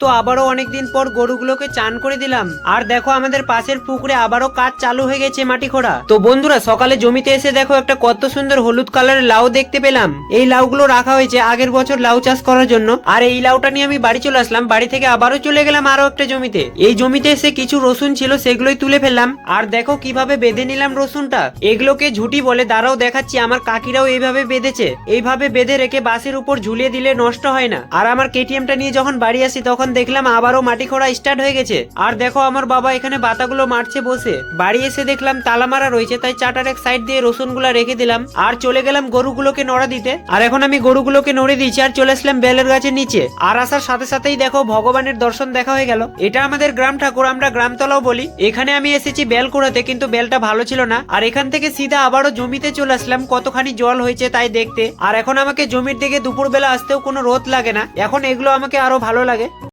তো আবারও অনেকদিন পর গরুগুলোকে চান করে দিলাম। আর দেখো আমাদের পাশের পুকুরে আবারও কাজ চালু হয়ে গেছে মাটি খোঁড়া। তো বন্ধুরা সকালে জমিতে এসে দেখো একটা কত সুন্দর হলুদ কালারের লাউ দেখতে পেলাম। এই লাউগুলো রাখা হয়েছে আগের বছর লাউ চাষ করার জন্য। আর এই লাউটা নিয়ে আমি বাড়ি চলে আসলাম। বাড়ি থেকে আবারও চলে গেলাম আরো একটা জমিতে। এই জমিতে এসে কিছু রসুন ছিল সেগুলোই তুলে ফেললাম। আর দেখো কিভাবে বেঁধে নিলাম রসুনটা। এগুলোকে ঝুটি বলে, দাঁড়াও দেখাচ্ছি। আমার কাকিরাও এইভাবে বেঁধেছে। এইভাবে বেঁধে রেখে বাঁশের উপর ঝুলিয়ে দিলে নষ্ট হয় না। আর আমার কেটিএমটা নিয়ে যখন বাড়ি আসি তখন দেখলাম আবারও মাটি খোঁড়া স্টার্ট হয়ে গেছে। আর দেখো আমার বাবা এখানে বাতাগুলো মারছে বসে। বাড়ি এসে দেখলাম তালা মারা রয়েছে, তাই চাটার এক সাইড দিয়ে রসুনগুলা রেখে দিলাম। আর চলে গেলাম গরুগুলোকে নড়া দিতে। আর এখন আমি গরুগুলোকে নড়ে দিয়েছি আর চলে আসলাম বেলের গাছের নিচে। আর আসার সাথে সাথেই দেখো ভগবানের দর্শন দেখা হয়ে গেল। এটা আমাদের গ্রাম ঠাকুর, আমরা গ্রামতলাও বলি। এখানে আমি এসেছি বেল কুড়াতে, কিন্তু বেলটা ভালো ছিল না। আর এখান থেকে সিধা আবারও জমিতে চলে আসলাম কতখানি জল হয়েছে তাই দেখতে। আর এখন আমাকে জমির দিকে দুপুরবেলা আসতেও কোনো রোদ লাগে না। এখন এগুলো আমাকে আরো ভালো লাগে।